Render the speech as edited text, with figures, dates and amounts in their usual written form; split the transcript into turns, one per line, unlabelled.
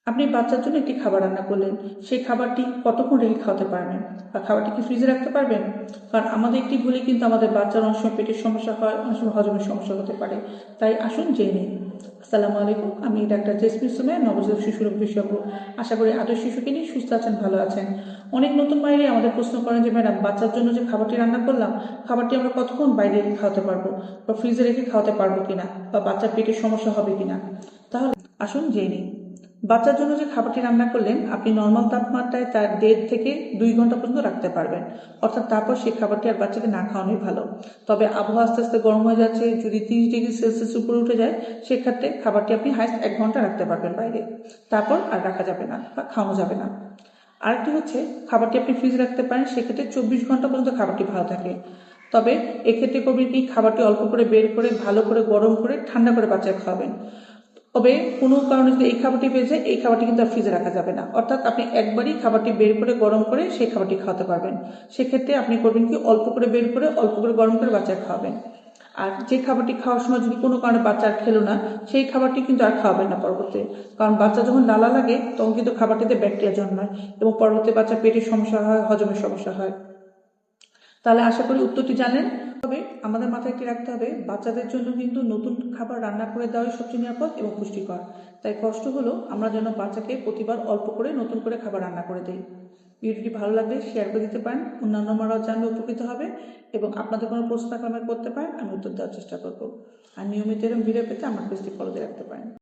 আপনি বাচ্চার জন্য একটি খাবার রান্না করলেন, সেই খাবারটি কতক্ষণ রেখে খাওয়াতে পারবেন বা খাবারটি কি ফ্রিজে রাখতে পারবেন? কারণ আমাদের একটি ভুলে কিন্তু আমাদের বাচ্চার অনেক সময় পেটের সমস্যা হয়, অনেক সময় হজমের সমস্যা হতে পারে। তাই আসুন জেনে নিই। আসসালামু আলাইকুম, আমি ডাক্তার জেসমিন সুমে, নবজাতক শিশু রোগ বিশেষজ্ঞ। আশা করি আদর শিশুকে নিয়ে সুস্থ আছেন, ভালো আছেন। অনেক নতুন বাইরে আমাদের প্রশ্ন করেন যে ম্যাডাম, বাচ্চার জন্য যে খাবারটি রান্না করলাম, খাবারটি আমরা কতক্ষণ বাইরে রেখে খাওয়াতে পারবো বা ফ্রিজে রেখে খাওয়াতে পারবো কিনা, বা বাচ্চার পেটের সমস্যা হবে কিনা। তাহলে আসুন জেনে নিই। বাচ্চার জন্য যে খাবারটি রান্না করলেন, আপনি নর্মাল তাপমাত্রায় তার 1.5 থেকে 2 ঘন্টা পর্যন্ত রাখতে পারবেন। অর্থাৎ তারপর সেই খাবারটি আর বাচ্চাকে না খাওয়ানোই ভালো। তবে আবহাওয়া আস্তে আস্তে গরম হয়ে যাচ্ছে, যদি 30 ডিগ্রি সেলসিয়াস উপরে উঠে যায়, সেক্ষেত্রে খাবারটি আপনি হাইস্ট 1 ঘন্টা রাখতে পারবেন বাইরে। তারপর আর রাখা যাবে না বা খাওয়ানো যাবে না। আরেকটি হচ্ছে, খাবারটি আপনি ফ্রিজে রাখতে পারেন, সেক্ষেত্রে 24 ঘন্টা পর্যন্ত খাবারটি ভালো থাকে। তবে এক্ষেত্রে করবেন কি, খাবারটি অল্প করে বের করে ভালো করে গরম করে ঠান্ডা করে বাচ্চাকে খাওয়াবেন। তবে কোনো কারণে যদি এই খাবারটি পেয়ে যায়, এই খাবারটি কিন্তু আর ফ্রিজে রাখা যাবে না। অর্থাৎ আপনি একবারই খাবারটি বের করে গরম করে সেই খাবারটি খাওয়াতে পারবেন। সেক্ষেত্রে আপনি করবেন কি, অল্প করে বের করে অল্প করে গরম করে বাচ্চাকে খাওয়াবেন। আর যে খাবারটি খাওয়ার সময় যদি কোনো কারণে বাচ্চা আর খেলো না, সেই খাবারটি কিন্তু আর খাওয়াবেন না পরবর্তীতে। কারণ বাচ্চা যখন লালা লাগে, তখন কিন্তু খাবারটিতে ব্যাকটেরিয়া জন্মায় এবং পরবর্তী বাচ্চার পেটের সমস্যা হয়, হজমের সমস্যা হয়। তাহলে আশা করি উত্তরটি জানেন। তবে আমাদের মাথায় একটি রাখতে হবে, বাচ্চাদের জন্য কিন্তু নতুন খাবার রান্না করে দেওয়াই সবচেয়ে নিরাপদ এবং পুষ্টিকর। তাই কষ্ট হলো আমরা যেন বাচ্চাকে প্রতিবার অল্প করে নতুন করে খাবার রান্না করে দিই। ভিডিওটি ভালো লাগলে শেয়ার করে দিতে পারেন, অন্যান্য মারাও জানলে উপকৃত হবে। এবং আপনাদের কোনো প্রশ্ন থাকলে আমাকে করতে পারেন, আমি উত্তর দেওয়ার চেষ্টা করব। আর নিয়মিত এরকম ভিডিও পেতে আমার পেজটি ফলো দিয়ে রাখতে পারেন।